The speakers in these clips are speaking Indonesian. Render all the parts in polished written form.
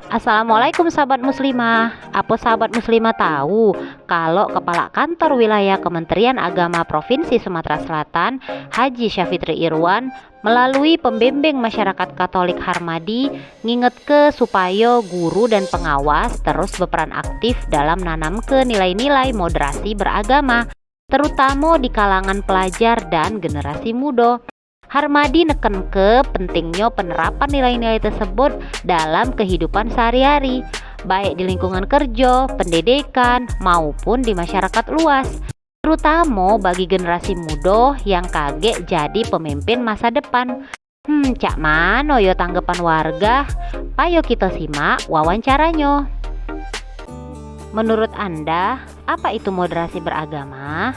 Assalamualaikum sahabat muslimah. Apa sahabat muslimah tahu kalau Kepala Kantor Wilayah Kementerian Agama Provinsi Sumatera Selatan, Haji Syafitri Irwan, melalui pembimbing masyarakat Katolik Harmadi nginget ke supaya guru dan pengawas terus berperan aktif dalam nanamke nilai-nilai moderasi beragama, terutama di kalangan pelajar dan generasi muda. Harmadi neken ke pentingnya penerapan nilai-nilai tersebut dalam kehidupan sehari-hari, baik di lingkungan kerja, pendidikan, maupun di masyarakat luas, terutama bagi generasi muda yang kaget jadi pemimpin masa depan. Cak mano yo tanggapan warga? Ayo kita simak wawancaranya. Menurut Anda, apa itu moderasi beragama?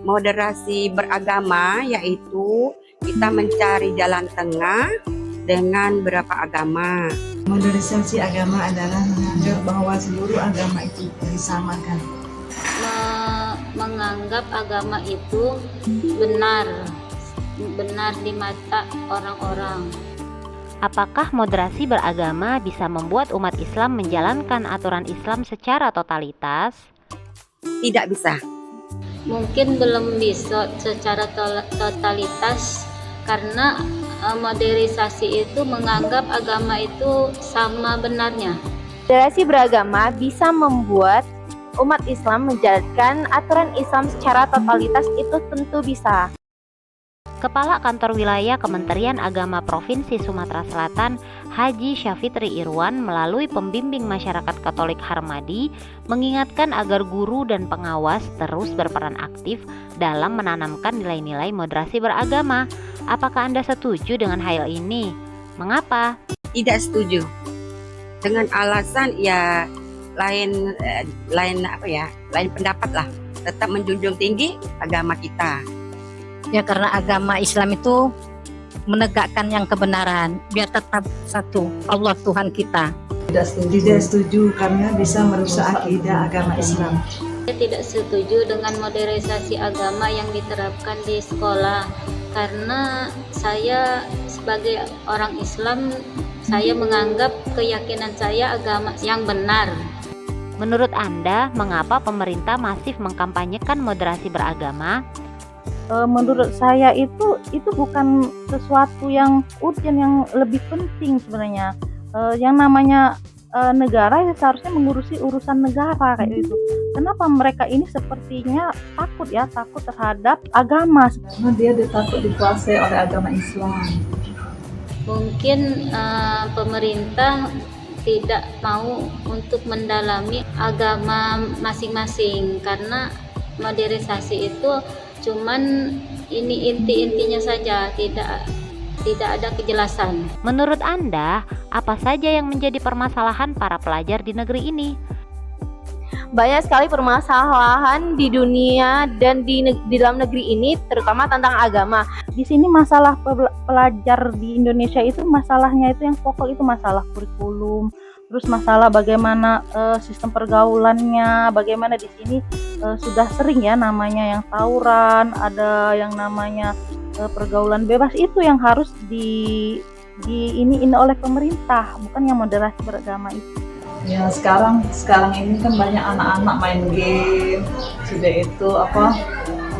Moderasi beragama yaitu kita mencari jalan tengah dengan beberapa agama. Modernisasi agama adalah menganggap bahwa seluruh agama itu disamakan. Menganggap agama itu benar di mata orang-orang. Apakah moderasi beragama bisa membuat umat Islam menjalankan aturan Islam secara totalitas? Tidak bisa. Mungkin belum bisa secara totalitas karena modernisasi itu menganggap agama itu sama benarnya. Moderasi beragama bisa membuat umat Islam menjalankan aturan Islam secara totalitas, itu tentu bisa. Kepala Kantor Wilayah Kementerian Agama Provinsi Sumatera Selatan, Haji Syafitri Irwan, melalui pembimbing masyarakat Katolik Harmadi mengingatkan agar guru dan pengawas terus berperan aktif dalam menanamkan nilai-nilai moderasi beragama. Apakah Anda setuju dengan hal ini? Mengapa? Tidak setuju. Dengan alasan ya lain pendapat lah. Tetap menjunjung tinggi agama kita. Ya, karena agama Islam itu menegakkan yang kebenaran, biar tetap satu, Allah Tuhan kita. Tidak setuju karena bisa merusak akidah agama Islam. Saya tidak setuju dengan modernisasi agama yang diterapkan di sekolah karena saya sebagai orang Islam, saya menganggap keyakinan saya agama yang benar. Menurut Anda, mengapa pemerintah masif mengkampanyekan moderasi beragama? Menurut saya itu bukan sesuatu yang urgent, yang lebih penting sebenarnya. Yang namanya negara ya seharusnya mengurusi urusan negara kayak itu. Kenapa mereka ini sepertinya takut terhadap agama? Karena dia takut dikuasai oleh agama Islam. Mungkin pemerintah tidak mau untuk mendalami agama masing-masing karena modernisasi itu cuman ini inti-intinya saja, tidak ada kejelasan. Menurut Anda, apa saja yang menjadi permasalahan para pelajar di negeri ini? Banyak sekali permasalahan di dunia dan di dalam negeri ini, terutama tentang agama. Di sini masalah pelajar di Indonesia itu masalahnya itu yang pokok itu masalah kurikulum, terus masalah bagaimana sistem pergaulannya, bagaimana di sini sudah sering ya namanya yang tawuran, ada yang namanya pergaulan bebas, itu yang harus diiniin oleh pemerintah, bukan yang moderasi beragama itu. Ya sekarang ini kan banyak anak-anak main game, sudah itu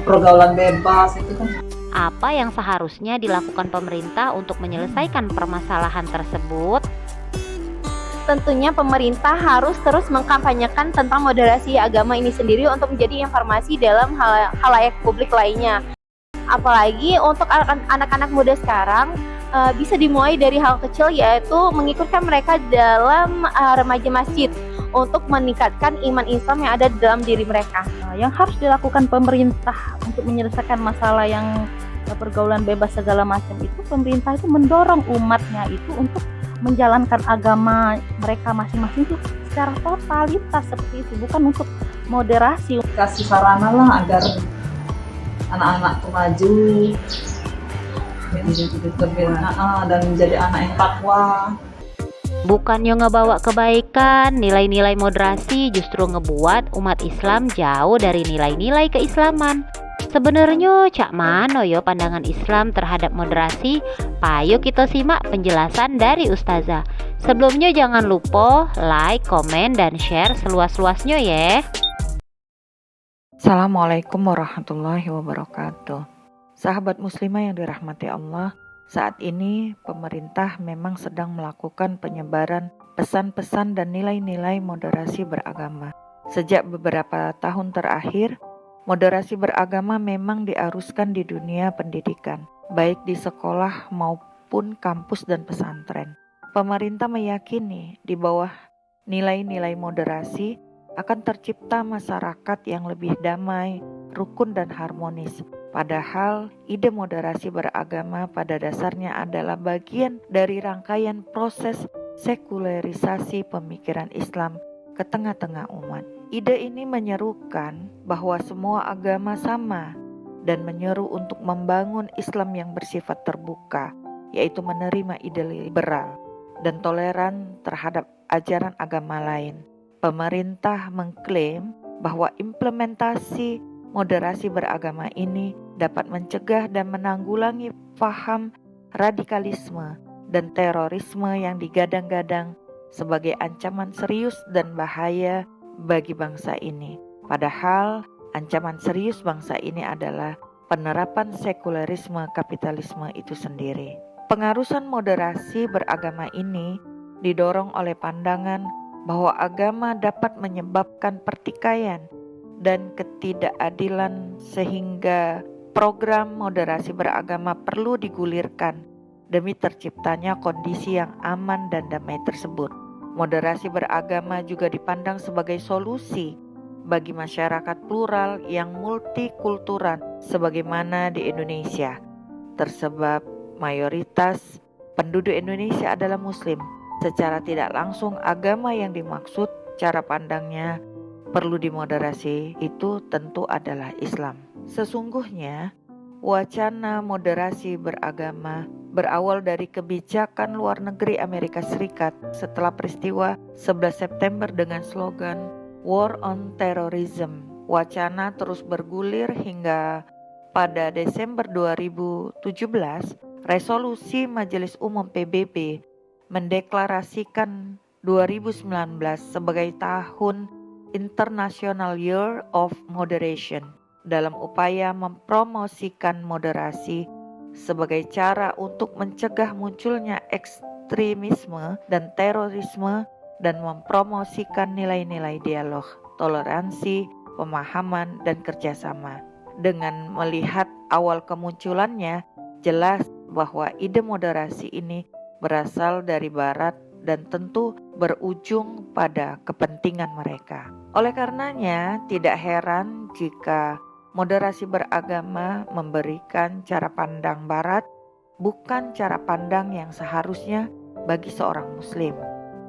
pergaulan bebas itu kan. Apa yang seharusnya dilakukan pemerintah untuk menyelesaikan permasalahan tersebut? Tentunya pemerintah harus terus mengkampanyekan tentang moderasi agama ini sendiri untuk menjadi informasi dalam halayak publik lainnya. Apalagi untuk anak-anak muda sekarang, bisa dimulai dari hal kecil, yaitu mengikutkan mereka dalam remaja masjid untuk meningkatkan iman Islam yang ada dalam diri mereka. Yang harus dilakukan pemerintah untuk menyelesaikan masalah yang pergaulan bebas segala macam itu, pemerintah itu mendorong umatnya itu untuk menjalankan agama mereka masing-masing itu secara totalitas seperti itu, bukan untuk moderasi. Kasih sarana lah agar anak-anak itu maju, dan menjadi anak yang takwa. Bukannya ngebawa kebaikan, nilai-nilai moderasi justru ngebuat umat Islam jauh dari nilai-nilai keislaman. Sebenarnya cak mano yo pandangan Islam terhadap moderasi? Payo kita simak penjelasan dari Ustazah. Sebelumnya jangan lupa like, komen, dan share seluas-luasnya ya. Assalamualaikum warahmatullahi wabarakatuh. Sahabat muslimah yang dirahmati Allah, saat ini pemerintah memang sedang melakukan penyebaran pesan-pesan dan nilai-nilai moderasi beragama. Sejak beberapa tahun terakhir, moderasi beragama memang diaruskan di dunia pendidikan, baik di sekolah maupun kampus dan pesantren. Pemerintah meyakini di bawah nilai-nilai moderasi akan tercipta masyarakat yang lebih damai, rukun dan harmonis. Padahal ide moderasi beragama pada dasarnya adalah bagian dari rangkaian proses sekularisasi pemikiran Islam ke tengah-tengah umat. Ide ini menyerukan bahwa semua agama sama dan menyeru untuk membangun Islam yang bersifat terbuka, yaitu menerima ide liberal dan toleran terhadap ajaran agama lain. Pemerintah mengklaim bahwa implementasi moderasi beragama ini dapat mencegah dan menanggulangi paham radikalisme dan terorisme yang digadang-gadang sebagai ancaman serius dan bahaya bagi bangsa ini. Padahal ancaman serius bangsa ini adalah penerapan sekularisme kapitalisme itu sendiri. Pengarusan moderasi beragama ini didorong oleh pandangan bahwa agama dapat menyebabkan pertikaian dan ketidakadilan, sehingga program moderasi beragama perlu digulirkan demi terciptanya kondisi yang aman dan damai tersebut. Moderasi beragama juga dipandang sebagai solusi bagi masyarakat plural yang multikultural sebagaimana di Indonesia, tersebab mayoritas penduduk Indonesia adalah Muslim. Secara tidak langsung agama yang dimaksud cara pandangnya perlu dimoderasi itu tentu adalah Islam. Sesungguhnya wacana moderasi beragama berawal dari kebijakan luar negeri Amerika Serikat setelah peristiwa 11 September dengan slogan War on Terrorism. Wacana terus bergulir hingga pada Desember 2017 resolusi Majelis Umum PBB mendeklarasikan 2019 sebagai tahun International Year of Moderation dalam upaya mempromosikan moderasi sebagai cara untuk mencegah munculnya ekstremisme dan terorisme dan mempromosikan nilai-nilai dialog, toleransi, pemahaman, dan kerjasama. Dengan melihat awal kemunculannya, jelas bahwa ide moderasi ini berasal dari Barat dan tentu berujung pada kepentingan mereka. Oleh karenanya, tidak heran jika moderasi beragama memberikan cara pandang Barat, bukan cara pandang yang seharusnya bagi seorang Muslim.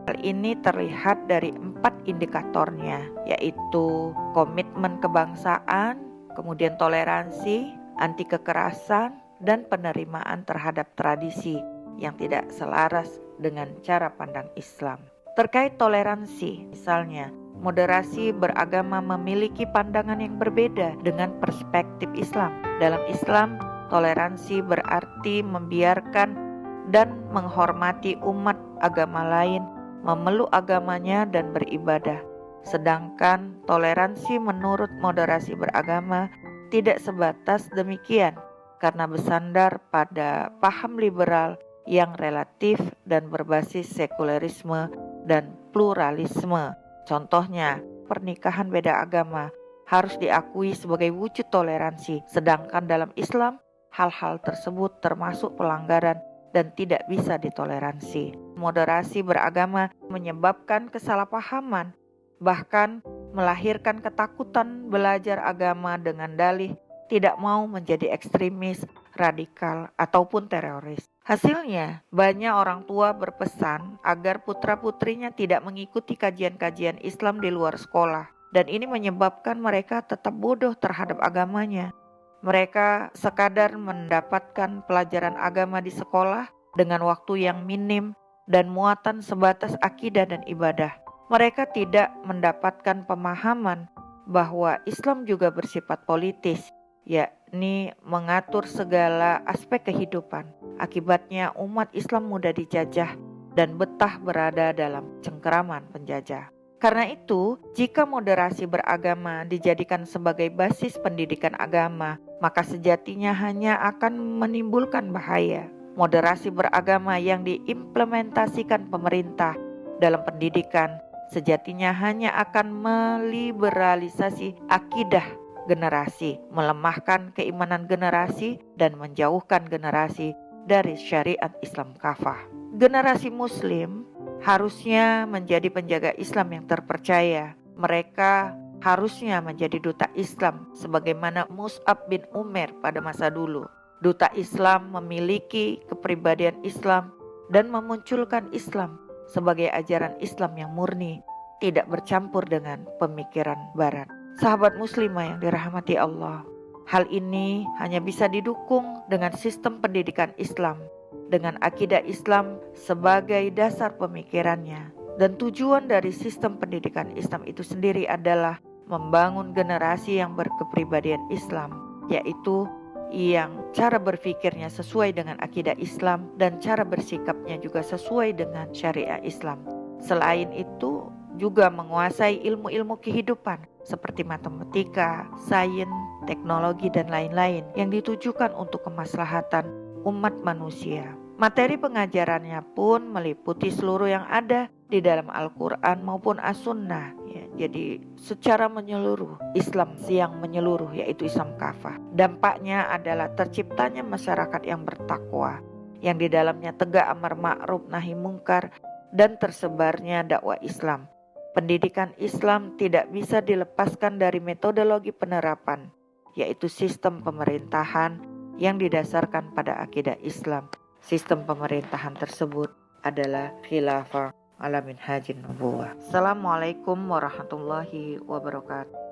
Hal ini terlihat dari 4 indikatornya, yaitu komitmen kebangsaan, kemudian toleransi, anti kekerasan, dan penerimaan terhadap tradisi yang tidak selaras dengan cara pandang Islam. Terkait toleransi, misalnya, moderasi beragama memiliki pandangan yang berbeda dengan perspektif Islam. Dalam Islam, toleransi berarti membiarkan dan menghormati umat agama lain, memeluk agamanya dan beribadah. Sedangkan toleransi menurut moderasi beragama tidak sebatas demikian, karena bersandar pada paham liberal yang relatif dan berbasis sekularisme dan pluralisme. Contohnya, pernikahan beda agama harus diakui sebagai wujud toleransi, sedangkan dalam Islam hal-hal tersebut termasuk pelanggaran dan tidak bisa ditoleransi. Moderasi beragama menyebabkan kesalahpahaman, bahkan melahirkan ketakutan belajar agama dengan dalih tidak mau menjadi ekstremis, radikal, ataupun teroris. Hasilnya, banyak orang tua berpesan agar putra-putrinya tidak mengikuti kajian-kajian Islam di luar sekolah. Dan ini menyebabkan mereka tetap bodoh terhadap agamanya. Mereka sekadar mendapatkan pelajaran agama di sekolah dengan waktu yang minim dan muatan sebatas akidah dan ibadah. Mereka tidak mendapatkan pemahaman bahwa Islam juga bersifat politis, yakni mengatur segala aspek kehidupan. Akibatnya umat Islam mudah dijajah dan betah berada dalam cengkeraman penjajah. Karena itu, jika moderasi beragama dijadikan sebagai basis pendidikan agama, maka sejatinya hanya akan menimbulkan bahaya. Moderasi beragama yang diimplementasikan pemerintah dalam pendidikan sejatinya hanya akan meliberalisasi akidah generasi, melemahkan keimanan generasi, dan menjauhkan generasi dari syariat Islam kafah. Generasi Muslim harusnya menjadi penjaga Islam yang terpercaya. Mereka harusnya menjadi duta Islam sebagaimana Mus'ab bin Umair pada masa dulu. Duta Islam memiliki kepribadian Islam dan memunculkan Islam sebagai ajaran Islam yang murni, tidak bercampur dengan pemikiran Barat. Sahabat muslimah yang dirahmati Allah, hal ini hanya bisa didukung dengan sistem pendidikan Islam, dengan akidah Islam sebagai dasar pemikirannya. Dan tujuan dari sistem pendidikan Islam itu sendiri adalah membangun generasi yang berkepribadian Islam, yaitu yang cara berpikirnya sesuai dengan akidah Islam dan cara bersikapnya juga sesuai dengan syariah Islam. Selain itu, juga menguasai ilmu-ilmu kehidupan seperti matematika, sains, teknologi, dan lain-lain yang ditujukan untuk kemaslahatan umat manusia. Materi pengajarannya pun meliputi seluruh yang ada di dalam Al-Quran maupun As-Sunnah. Jadi secara menyeluruh, Islam yang menyeluruh, yaitu Islam kafah. Dampaknya adalah terciptanya masyarakat yang bertakwa, yang di dalamnya tegak amar ma'ruf nahi mungkar, dan tersebarnya dakwah Islam. Pendidikan Islam tidak bisa dilepaskan dari metodologi penerapan, yaitu sistem pemerintahan yang didasarkan pada akidah Islam. Sistem pemerintahan tersebut adalah khilafah ala minhajin nubuwah. Assalamualaikum warahmatullahi wabarakatuh.